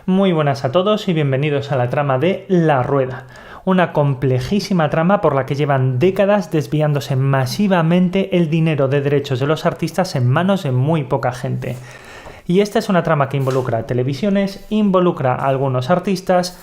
Muy buenas a todos y bienvenidos a la trama de La Rueda, una complejísima trama por la que llevan décadas desviándose masivamente el dinero de derechos de los artistas en manos de muy poca gente. Y esta es una trama que involucra televisiones, involucra a algunos artistas,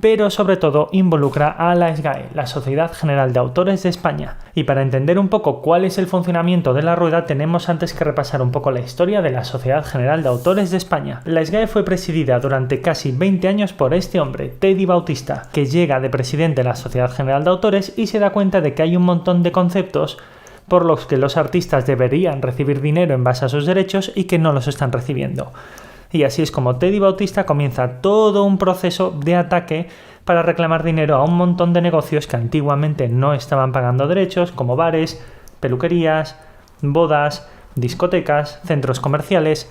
pero sobre todo involucra a la SGAE, la Sociedad General de Autores de España. Y para entender un poco cuál es el funcionamiento de la rueda, tenemos antes que repasar un poco la historia de la Sociedad General de Autores de España. La SGAE fue presidida durante casi 20 años por este hombre, Teddy Bautista, que llega de presidente de la Sociedad General de Autores y se da cuenta de que hay un montón de conceptos por los que los artistas deberían recibir dinero en base a sus derechos y que no los están recibiendo. Y así es como Teddy Bautista comienza todo un proceso de ataque para reclamar dinero a un montón de negocios que antiguamente no estaban pagando derechos, como bares, peluquerías, bodas, discotecas, centros comerciales,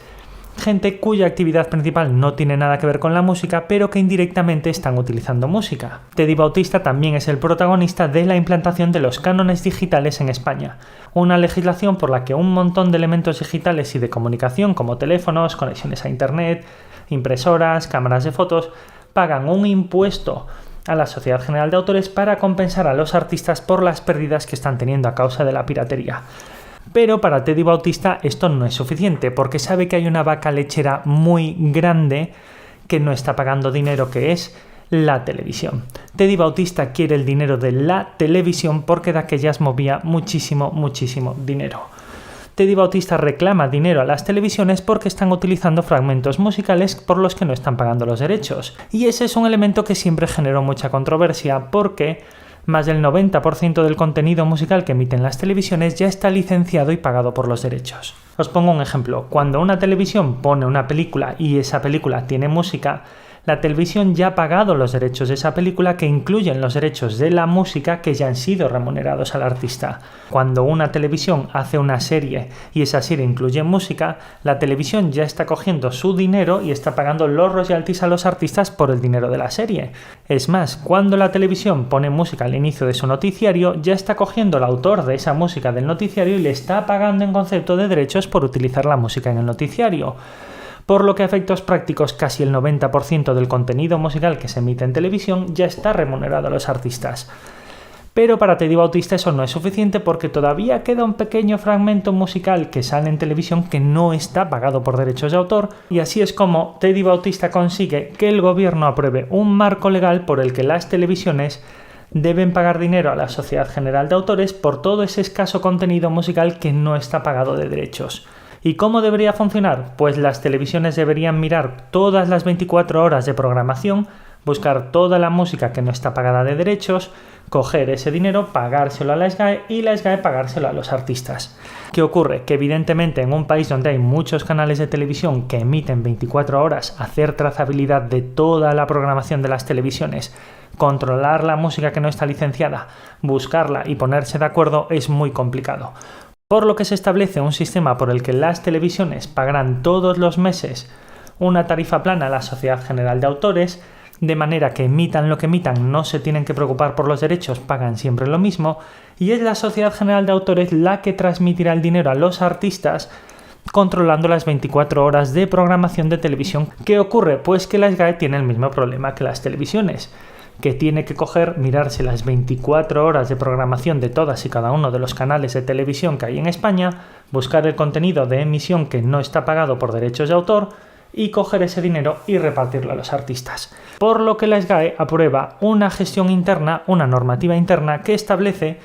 gente cuya actividad principal no tiene nada que ver con la música, pero que indirectamente están utilizando música. Teddy Bautista también es el protagonista de la implantación de los cánones digitales en España, una legislación por la que un montón de elementos digitales y de comunicación como teléfonos, conexiones a internet, impresoras, cámaras de fotos, pagan un impuesto a la Sociedad General de Autores para compensar a los artistas por las pérdidas que están teniendo a causa de la piratería. Pero para Teddy Bautista esto no es suficiente, porque sabe que hay una vaca lechera muy grande que no está pagando dinero, que es la televisión. Teddy Bautista quiere el dinero de la televisión porque de aquellas movía muchísimo dinero. Teddy Bautista reclama dinero a las televisiones porque están utilizando fragmentos musicales por los que no están pagando los derechos. Y ese es un elemento que siempre generó mucha controversia porque más del 90% del contenido musical que emiten las televisiones ya está licenciado y pagado por los derechos. Os pongo un ejemplo. Cuando una televisión pone una película y esa película tiene música, la televisión ya ha pagado los derechos de esa película, que incluyen los derechos de la música que ya han sido remunerados al artista. Cuando una televisión hace una serie y esa serie incluye música, la televisión ya está cogiendo su dinero y está pagando los royalties a los artistas por el dinero de la serie. Es más, cuando la televisión pone música al inicio de su noticiario, ya está cogiendo el autor de esa música del noticiario y le está pagando en concepto de derechos por utilizar la música en el noticiario. Por lo que a efectos prácticos casi el 90% del contenido musical que se emite en televisión ya está remunerado a los artistas. Pero para Teddy Bautista eso no es suficiente porque todavía queda un pequeño fragmento musical que sale en televisión que no está pagado por derechos de autor, y así es como Teddy Bautista consigue que el gobierno apruebe un marco legal por el que las televisiones deben pagar dinero a la Sociedad General de Autores por todo ese escaso contenido musical que no está pagado de derechos. ¿Y cómo debería funcionar? Pues las televisiones deberían mirar todas las 24 horas de programación, buscar toda la música que no está pagada de derechos, coger ese dinero, pagárselo a la SGAE y la SGAE pagárselo a los artistas. ¿Qué ocurre? Que evidentemente en un país donde hay muchos canales de televisión que emiten 24 horas, hacer trazabilidad de toda la programación de las televisiones, controlar la música que no está licenciada, buscarla y ponerse de acuerdo es muy complicado. Por lo que se establece un sistema por el que las televisiones pagarán todos los meses una tarifa plana a la Sociedad General de Autores, de manera que emitan lo que emitan, no se tienen que preocupar por los derechos, pagan siempre lo mismo, y es la Sociedad General de Autores la que transmitirá el dinero a los artistas, controlando las 24 horas de programación de televisión. ¿Qué ocurre? Pues que la SGAE tiene el mismo problema que las televisiones, que tiene que mirarse las 24 horas de programación de todas y cada uno de los canales de televisión que hay en España, buscar el contenido de emisión que no está pagado por derechos de autor y coger ese dinero y repartirlo a los artistas. Por lo que la SGAE aprueba una gestión interna, una normativa interna que establece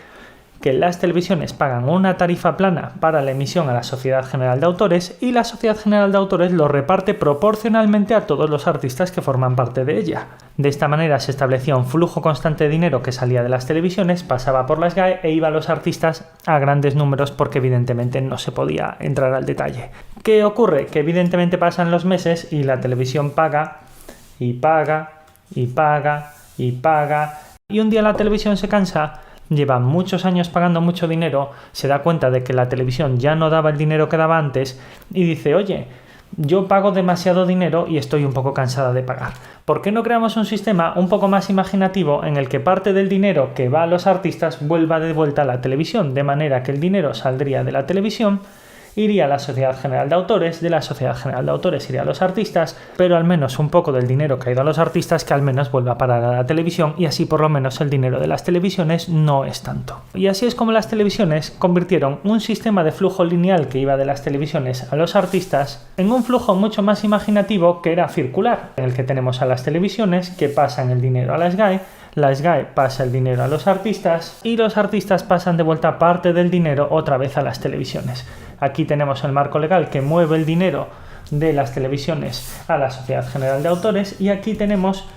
que las televisiones pagan una tarifa plana para la emisión a la Sociedad General de Autores y la Sociedad General de Autores lo reparte proporcionalmente a todos los artistas que forman parte de ella. De esta manera se establecía un flujo constante de dinero que salía de las televisiones, pasaba por la SGAE e iba a los artistas a grandes números porque evidentemente no se podía entrar al detalle. ¿Qué ocurre? Que evidentemente pasan los meses y la televisión paga y paga y paga y paga, y un día la televisión se cansa. Lleva muchos años pagando mucho dinero, se da cuenta de que la televisión ya no daba el dinero que daba antes y dice: oye, yo pago demasiado dinero y estoy un poco cansada de pagar. ¿Por qué no creamos un sistema un poco más imaginativo en el que parte del dinero que va a los artistas vuelva de vuelta a la televisión? De manera que el dinero saldría de la televisión iría a la Sociedad General de Autores, de la Sociedad General de Autores iría a los artistas, pero al menos un poco del dinero que ha ido a los artistas que al menos vuelva a parar a la televisión, y así por lo menos el dinero de las televisiones no es tanto. Y así es como las televisiones convirtieron un sistema de flujo lineal que iba de las televisiones a los artistas en un flujo mucho más imaginativo, que era circular, en el que tenemos a las televisiones que pasan el dinero a la SGAE pasa el dinero a los artistas y los artistas pasan de vuelta parte del dinero otra vez a las televisiones. Aquí tenemos el marco legal que mueve el dinero de las televisiones a la Sociedad General de Autores, y aquí tenemos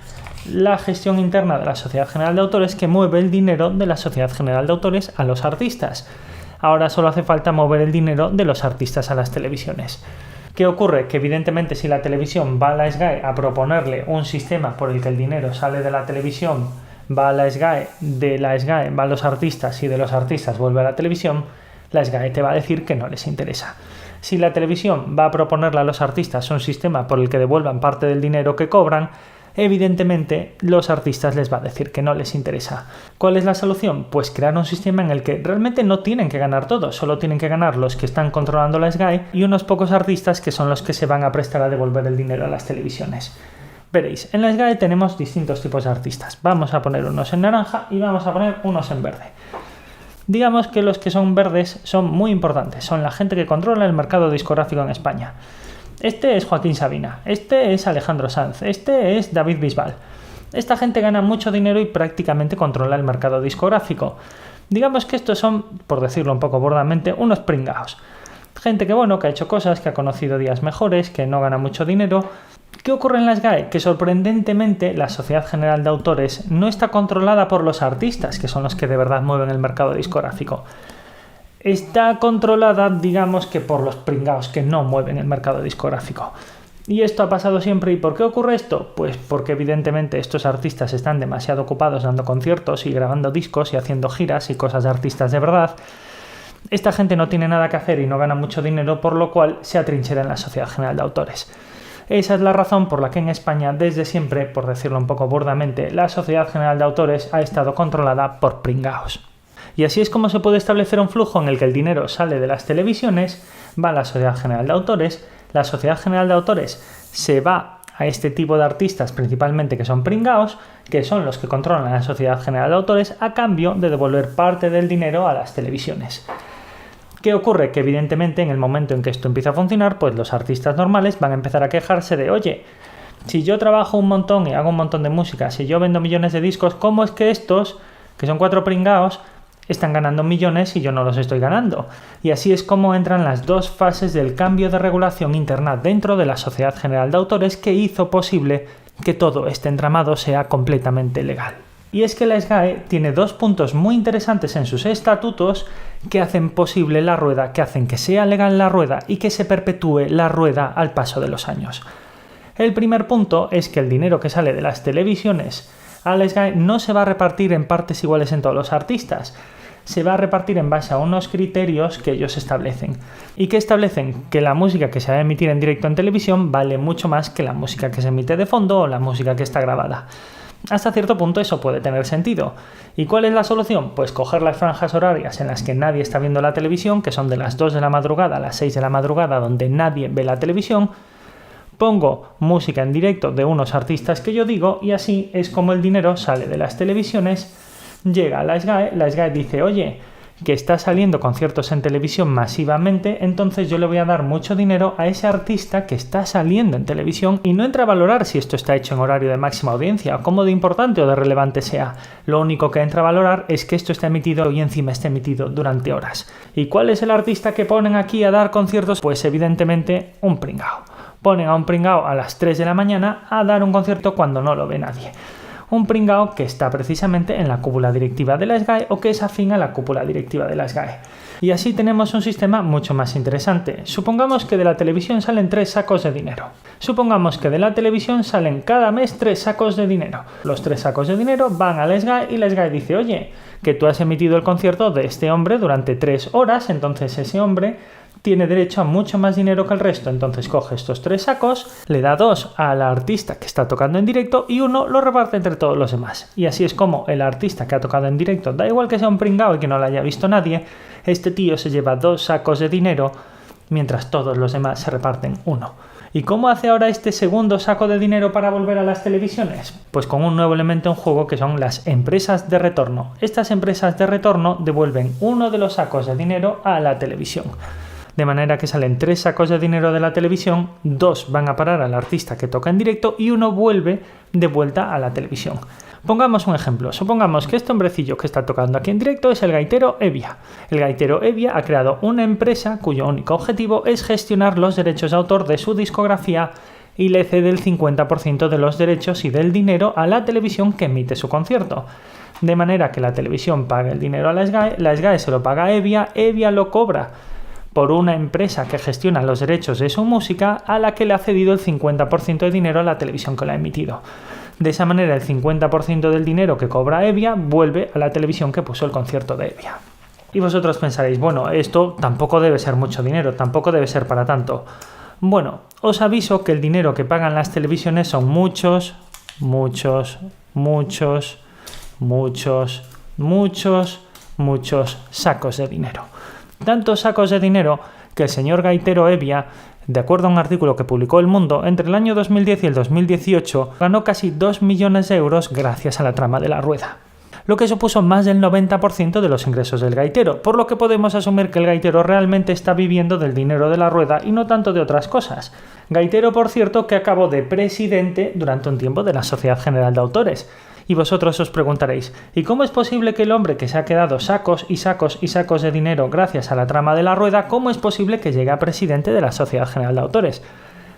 la gestión interna de la Sociedad General de Autores que mueve el dinero de la Sociedad General de Autores a los artistas. Ahora solo hace falta mover el dinero de los artistas a las televisiones. ¿Qué ocurre? Que evidentemente si la televisión va a la SGAE a proponerle un sistema por el que el dinero sale de la televisión, va a la SGAE, de la SGAE va a los artistas y de los artistas vuelve a la televisión, la SGAE te va a decir que no les interesa. Si la televisión va a proponerle a los artistas un sistema por el que devuelvan parte del dinero que cobran, evidentemente los artistas les va a decir que no les interesa. ¿Cuál es la solución? Pues crear un sistema en el que realmente no tienen que ganar todos, solo tienen que ganar los que están controlando la SGAE y unos pocos artistas que son los que se van a prestar a devolver el dinero a las televisiones. Veréis, en la SGAE tenemos distintos tipos de artistas. Vamos a poner unos en naranja y vamos a poner unos en verde. Digamos que los que son verdes son muy importantes, son la gente que controla el mercado discográfico en España. Este es Joaquín Sabina, este es Alejandro Sanz, este es David Bisbal. Esta gente gana mucho dinero y prácticamente controla el mercado discográfico. Digamos que estos son, por decirlo un poco burdamente, unos pringaos. Gente que ha hecho cosas, que ha conocido días mejores, que no gana mucho dinero. ¿Qué ocurre en la SGAE? Que sorprendentemente la Sociedad General de Autores no está controlada por los artistas, que son los que de verdad mueven el mercado discográfico. Está controlada, digamos que por los pringaos que no mueven el mercado discográfico. Y esto ha pasado siempre. ¿Y por qué ocurre esto? Pues porque evidentemente estos artistas están demasiado ocupados dando conciertos y grabando discos y haciendo giras y cosas de artistas de verdad. Esta gente no tiene nada que hacer y no gana mucho dinero, por lo cual se atrinchera en la Sociedad General de Autores. Esa es la razón por la que en España, desde siempre, por decirlo un poco burdamente, la Sociedad General de Autores ha estado controlada por pringaos. Y así es como se puede establecer un flujo en el que el dinero sale de las televisiones, va a la Sociedad General de Autores, la Sociedad General de Autores se va a este tipo de artistas principalmente que son pringaos, que son los que controlan la Sociedad General de Autores a cambio de devolver parte del dinero a las televisiones. ¿Qué ocurre? Que evidentemente en el momento en que esto empieza a funcionar, pues los artistas normales van a empezar a quejarse de oye, si yo trabajo un montón y hago un montón de música, si yo vendo millones de discos, ¿cómo es que estos, que son 4 pringaos, están ganando millones y yo no los estoy ganando? Y así es como entran las dos fases del cambio de regulación interna dentro de la Sociedad General de Autores que hizo posible que todo este entramado sea completamente legal. Y es que la SGAE tiene dos puntos muy interesantes en sus estatutos que hacen posible la rueda, que hacen que sea legal la rueda y que se perpetúe la rueda al paso de los años. El primer punto es que el dinero que sale de las televisiones a la SGAE no se va a repartir en partes iguales en todos los artistas. Se va a repartir en base a unos criterios que ellos establecen. ¿Y que establecen? Que la música que se va a emitir en directo en televisión vale mucho más que la música que se emite de fondo o la música que está grabada. Hasta cierto punto eso puede tener sentido. ¿Y cuál es la solución? Pues coger las franjas horarias en las que nadie está viendo la televisión, que son de las 2 de la madrugada a las 6 de la madrugada, donde nadie ve la televisión. Pongo música en directo de unos artistas que yo digo y así es como el dinero sale de las televisiones, llega a la SGAE dice, oye, que está saliendo conciertos en televisión masivamente, entonces yo le voy a dar mucho dinero a ese artista que está saliendo en televisión y no entra a valorar si esto está hecho en horario de máxima audiencia, cómo de importante o de relevante sea. Lo único que entra a valorar es que esto está emitido y encima está emitido durante horas. ¿Y cuál es el artista que ponen aquí a dar conciertos? Pues evidentemente un pringao. Ponen a un pringao a las 3 de la mañana a dar un concierto cuando no lo ve nadie. Un pringao que está precisamente en la cúpula directiva de la SGAE o que es afín a la cúpula directiva de la SGAE. Y así tenemos un sistema mucho más interesante. Supongamos que de la televisión salen 3 sacos de dinero. Supongamos que de la televisión salen cada mes 3 sacos de dinero. Los 3 sacos de dinero van a la SGAE y la SGAE dice, oye, que tú has emitido el concierto de este hombre durante 3 horas, entonces ese hombre tiene derecho a mucho más dinero que el resto. Entonces coge estos 3 sacos, le da 2 al artista que está tocando en directo y 1 lo reparte entre todos los demás. Y así es como el artista que ha tocado en directo, da igual que sea un pringao y que no lo haya visto nadie, este tío se lleva 2 sacos de dinero mientras todos los demás se reparten uno. ¿Y cómo hace ahora este segundo saco de dinero para volver a las televisiones? Pues con un nuevo elemento en juego que son las empresas de retorno. Estas empresas de retorno devuelven uno de los sacos de dinero a la televisión. De manera que salen 3 sacos de dinero de la televisión, 2 van a parar al artista que toca en directo y 1 vuelve de vuelta a la televisión. Pongamos un ejemplo. Supongamos que este hombrecillo que está tocando aquí en directo es el gaitero Evia. El gaitero Evia ha creado una empresa cuyo único objetivo es gestionar los derechos de autor de su discografía y le cede el 50% de los derechos y del dinero a la televisión que emite su concierto. De manera que la televisión paga el dinero a la SGAE se lo paga a Evia lo cobra por una empresa que gestiona los derechos de su música a la que le ha cedido el 50% de dinero a la televisión que la ha emitido. De esa manera, el 50% del dinero que cobra Evia vuelve a la televisión que puso el concierto de Evia. Y vosotros pensaréis, bueno, esto tampoco debe ser mucho dinero, tampoco debe ser para tanto. Bueno, os aviso que el dinero que pagan las televisiones son muchos sacos de dinero. Tantos sacos de dinero que el señor gaitero Evia, de acuerdo a un artículo que publicó El Mundo, entre el año 2010 y el 2018 ganó casi 2 millones de euros gracias a la trama de La Rueda, lo que supuso más del 90% de los ingresos del gaitero, por lo que podemos asumir que el gaitero realmente está viviendo del dinero de La Rueda y no tanto de otras cosas. Gaitero, por cierto, que acabó de presidente durante un tiempo de la Sociedad General de Autores. Y vosotros os preguntaréis, ¿y cómo es posible que el hombre que se ha quedado sacos y sacos y sacos de dinero gracias a la trama de La Rueda, cómo es posible que llegue a presidente de la Sociedad General de Autores?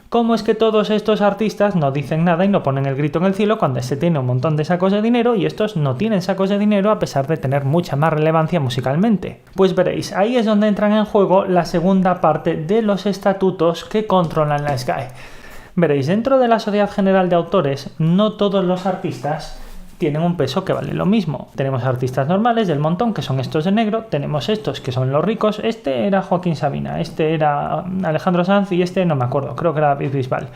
¿Cómo es que todos estos artistas no dicen nada y no ponen el grito en el cielo cuando este tiene un montón de sacos de dinero y estos no tienen sacos de dinero a pesar de tener mucha más relevancia musicalmente? Pues veréis, ahí es donde entran en juego la segunda parte de los estatutos que controlan la SGAE. Veréis, dentro de la Sociedad General de Autores, no todos los artistas tienen un peso que vale lo mismo. Tenemos artistas normales del montón, que son estos de negro, tenemos estos que son los ricos, este era Joaquín Sabina, este era Alejandro Sanz y este no me acuerdo, creo que era David Bisbal.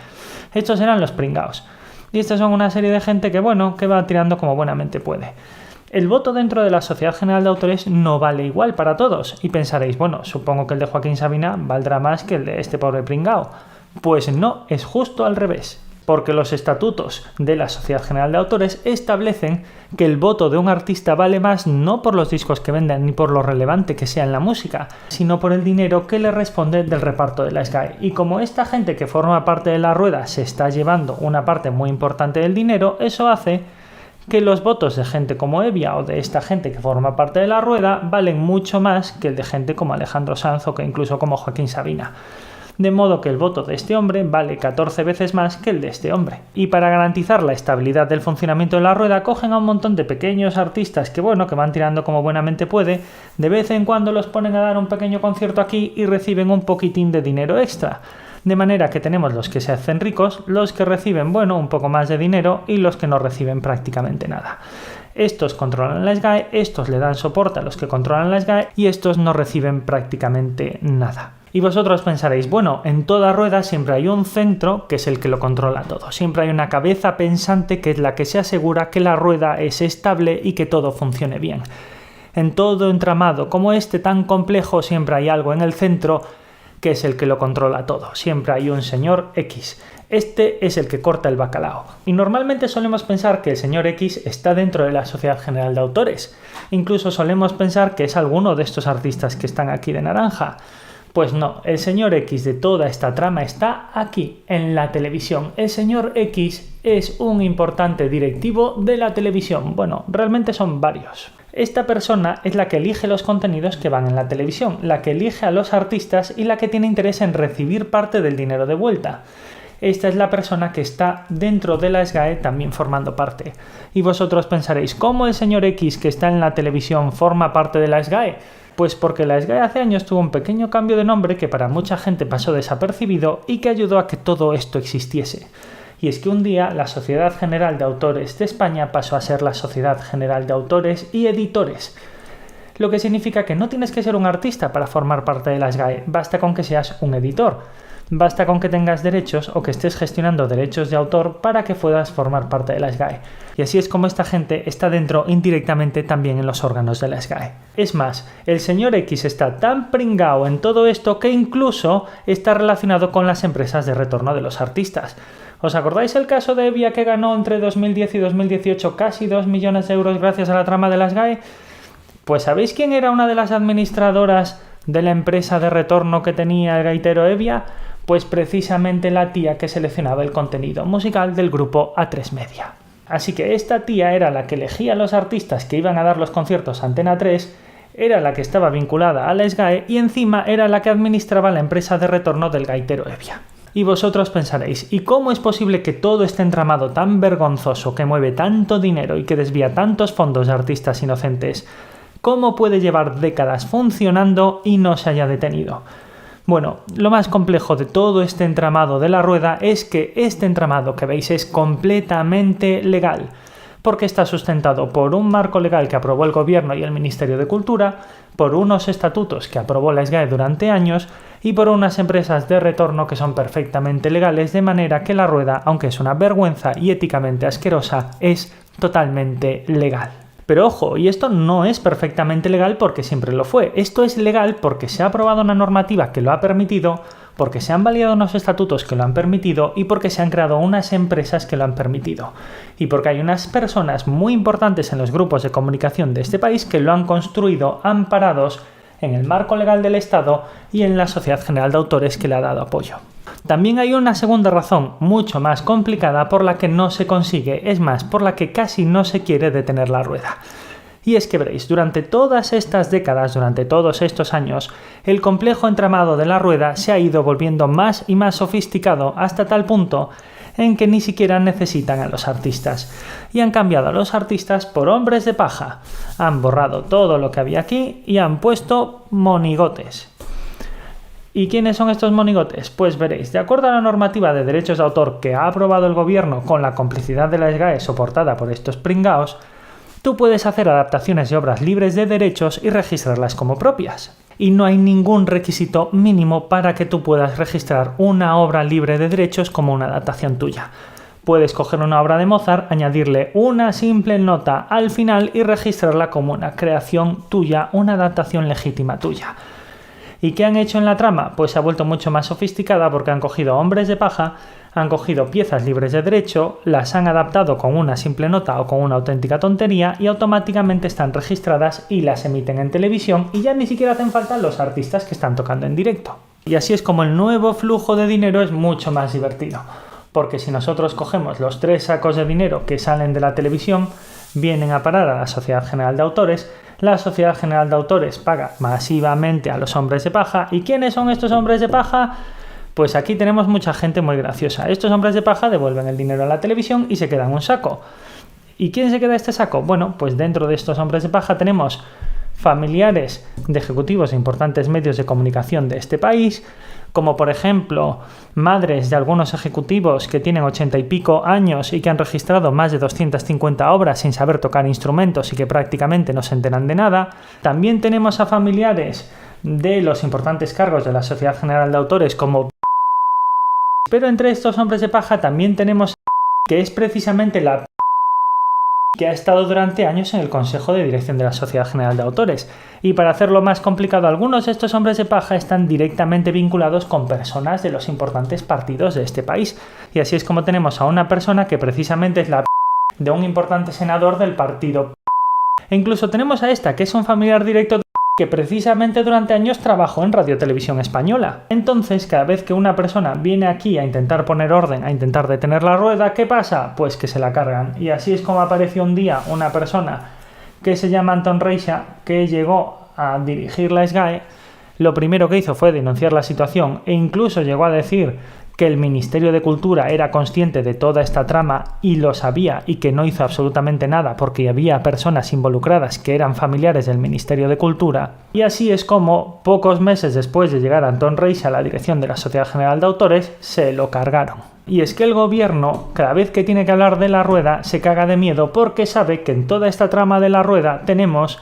Estos eran los pringaos. Y estos son una serie de gente que, bueno, que va tirando como buenamente puede. El voto dentro de la Sociedad General de Autores no vale igual para todos. Y pensaréis, bueno, supongo que el de Joaquín Sabina valdrá más que el de este pobre pringao. Pues no, es justo al revés. Porque los estatutos de la Sociedad General de Autores establecen que el voto de un artista vale más no por los discos que venden ni por lo relevante que sea en la música, sino por el dinero que le responde del reparto de la SGAE. Y como esta gente que forma parte de La Rueda se está llevando una parte muy importante del dinero, eso hace que los votos de gente como Evia o de esta gente que forma parte de La Rueda valen mucho más que el de gente como Alejandro Sanz o que incluso como Joaquín Sabina. De modo que el voto de este hombre vale 14 veces más que el de este hombre. Y para garantizar la estabilidad del funcionamiento de La Rueda, cogen a un montón de pequeños artistas que van tirando como buenamente puede, de vez en cuando los ponen a dar un pequeño concierto aquí y reciben un poquitín de dinero extra. De manera que tenemos los que se hacen ricos, los que reciben, un poco más de dinero y los que no reciben prácticamente nada. Estos controlan la SGAE, estos le dan soporte a los que controlan la SGAE y estos no reciben prácticamente nada. Y vosotros pensaréis, en toda rueda siempre hay un centro que es el que lo controla todo. Siempre hay una cabeza pensante que es la que se asegura que la rueda es estable y que todo funcione bien. En todo entramado como este tan complejo siempre hay algo en el centro que es el que lo controla todo. Siempre hay un señor X. Este es el que corta el bacalao. Y normalmente solemos pensar que el señor X está dentro de la Sociedad General de Autores. Incluso solemos pensar que es alguno de estos artistas que están aquí de naranja. Pues no, el señor X de toda esta trama está aquí, en la televisión. El señor X es un importante directivo de la televisión. Realmente son varios. Esta persona es la que elige los contenidos que van en la televisión, la que elige a los artistas y la que tiene interés en recibir parte del dinero de vuelta. Esta es la persona que está dentro de la SGAE también formando parte. Y vosotros pensaréis, ¿cómo el señor X que está en la televisión forma parte de la SGAE? Pues porque la SGAE hace años tuvo un pequeño cambio de nombre que para mucha gente pasó desapercibido y que ayudó a que todo esto existiese. Y es que un día la Sociedad General de Autores de España pasó a ser la Sociedad General de Autores y Editores. Lo que significa que no tienes que ser un artista para formar parte de la SGAE, basta con que seas un editor. Basta con que tengas derechos o que estés gestionando derechos de autor para que puedas formar parte de la SGAE. Y así es como esta gente está dentro indirectamente también en los órganos de la SGAE. Es más, el señor X está tan pringao en todo esto que incluso está relacionado con las empresas de retorno de los artistas. ¿Os acordáis el caso de Evia que ganó entre 2010 y 2018 casi 2 millones de euros gracias a la trama de la SGAE? Pues ¿sabéis quién era una de las administradoras de la empresa de retorno que tenía el gaitero Evia? Pues precisamente la tía que seleccionaba el contenido musical del grupo A3 Media. Así que esta tía era la que elegía a los artistas que iban a dar los conciertos a Antena 3, era la que estaba vinculada a la SGAE y encima era la que administraba la empresa de retorno del gaitero Evia. Y vosotros pensaréis, ¿y cómo es posible que todo este entramado tan vergonzoso que mueve tanto dinero y que desvía tantos fondos de artistas inocentes, cómo puede llevar décadas funcionando y no se haya detenido? Bueno, lo más complejo de todo este entramado de la rueda es que este entramado que veis es completamente legal, porque está sustentado por un marco legal que aprobó el Gobierno y el Ministerio de Cultura, por unos estatutos que aprobó la SGAE durante años y por unas empresas de retorno que son perfectamente legales, de manera que la rueda, aunque es una vergüenza y éticamente asquerosa, es totalmente legal. Pero ojo, y esto no es perfectamente legal porque siempre lo fue. Esto es legal porque se ha aprobado una normativa que lo ha permitido, porque se han validado unos estatutos que lo han permitido y porque se han creado unas empresas que lo han permitido. Y porque hay unas personas muy importantes en los grupos de comunicación de este país que lo han construido amparados en el marco legal del Estado y en la Sociedad General de Autores que le ha dado apoyo. También hay una segunda razón, mucho más complicada, por la que no se consigue, es más, por la que casi no se quiere detener la rueda. Y es que veréis, durante todas estas décadas, durante todos estos años, el complejo entramado de la rueda se ha ido volviendo más y más sofisticado hasta tal punto en que ni siquiera necesitan a los artistas. Y han cambiado a los artistas por hombres de paja. Han borrado todo lo que había aquí y han puesto monigotes. ¿Y quiénes son estos monigotes? Pues veréis, de acuerdo a la normativa de derechos de autor que ha aprobado el Gobierno con la complicidad de la SGAE soportada por estos pringaos, tú puedes hacer adaptaciones de obras libres de derechos y registrarlas como propias. Y no hay ningún requisito mínimo para que tú puedas registrar una obra libre de derechos como una adaptación tuya. Puedes coger una obra de Mozart, añadirle una simple nota al final y registrarla como una creación tuya, una adaptación legítima tuya. ¿Y qué han hecho en la trama? Pues se ha vuelto mucho más sofisticada porque han cogido hombres de paja, han cogido piezas libres de derecho, las han adaptado con una simple nota o con una auténtica tontería y automáticamente están registradas y las emiten en televisión y ya ni siquiera hacen falta los artistas que están tocando en directo. Y así es como el nuevo flujo de dinero es mucho más divertido. Porque si nosotros cogemos los 3 sacos de dinero que salen de la televisión, vienen a parar a la Sociedad General de Autores, la Sociedad General de Autores paga masivamente a los hombres de paja. ¿Y quiénes son estos hombres de paja? Pues aquí tenemos mucha gente muy graciosa. Estos hombres de paja devuelven el dinero a la televisión y se quedan un saco. ¿Y quién se queda este saco? Bueno, pues dentro de estos hombres de paja tenemos familiares de ejecutivos de importantes medios de comunicación de este país, como por ejemplo madres de algunos ejecutivos que tienen 80 y pico años y que han registrado más de 250 obras sin saber tocar instrumentos y que prácticamente no se enteran de nada. También tenemos a familiares de los importantes cargos de la Sociedad General de Autores como... Pero entre estos hombres de paja también tenemos que es precisamente la que ha estado durante años en el Consejo de Dirección de la Sociedad General de Autores. Y para hacerlo más complicado, algunos de estos hombres de paja están directamente vinculados con personas de los importantes partidos de este país. Y así es como tenemos a una persona que precisamente es la de un importante senador del partido. E incluso tenemos a esta, que es un familiar directo que precisamente durante años trabajó en Radio Televisión Española. Entonces, cada vez que una persona viene aquí a intentar poner orden, a intentar detener la rueda, ¿qué pasa? Pues que se la cargan. Y así es como apareció un día una persona que se llama Antón Reixa, que llegó a dirigir la SGAE. Lo primero que hizo fue denunciar la situación e incluso llegó a decir que el Ministerio de Cultura era consciente de toda esta trama y lo sabía y que no hizo absolutamente nada porque había personas involucradas que eran familiares del Ministerio de Cultura. Y así es como, pocos meses después de llegar Antón Reixa a la dirección de la Sociedad General de Autores, se lo cargaron. Y es que el gobierno, cada vez que tiene que hablar de la rueda, se caga de miedo porque sabe que en toda esta trama de la rueda tenemos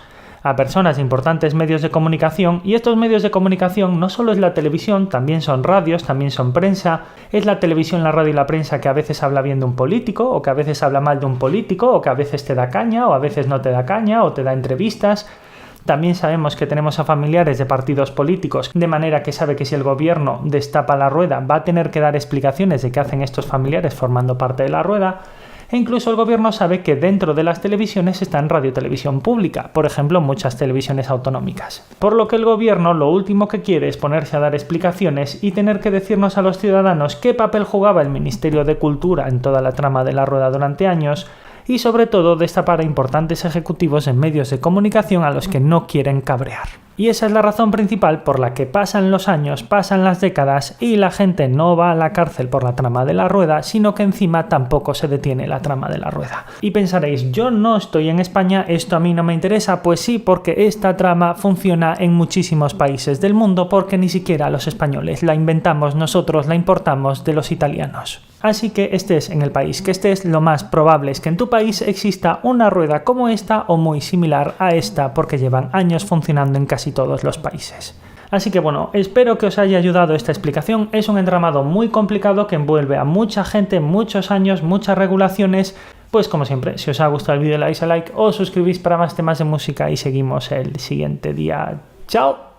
a personas de importantes medios de comunicación, y estos medios de comunicación no solo es la televisión, también son radios, también son prensa, es la televisión, la radio y la prensa que a veces habla bien de un político, o que a veces habla mal de un político, o que a veces te da caña, o a veces no te da caña, o te da entrevistas. También sabemos que tenemos a familiares de partidos políticos, de manera que sabe que si el gobierno destapa la rueda va a tener que dar explicaciones de qué hacen estos familiares formando parte de la rueda. E incluso el gobierno sabe que dentro de las televisiones está en radiotelevisión pública, por ejemplo muchas televisiones autonómicas. Por lo que el gobierno lo último que quiere es ponerse a dar explicaciones y tener que decirnos a los ciudadanos qué papel jugaba el Ministerio de Cultura en toda la trama de la rueda durante años, y sobre todo destapar a importantes ejecutivos en medios de comunicación a los que no quieren cabrear. Y esa es la razón principal por la que pasan los años, pasan las décadas y la gente no va a la cárcel por la trama de la rueda, sino que encima tampoco se detiene la trama de la rueda. Y pensaréis, yo no estoy en España, esto a mí no me interesa. Pues sí, porque esta trama funciona en muchísimos países del mundo, porque ni siquiera los españoles la inventamos nosotros, la importamos de los italianos. Así que estés en el país que estés, lo más probable es que en tu país exista una rueda como esta o muy similar a esta, porque llevan años funcionando en casi todos los países. Así que bueno, espero que os haya ayudado esta explicación. Es un entramado muy complicado que envuelve a mucha gente, muchos años, muchas regulaciones. Pues como siempre, si os ha gustado el vídeo, le dais a like o suscribís para más temas de música y seguimos el siguiente día. ¡Chao!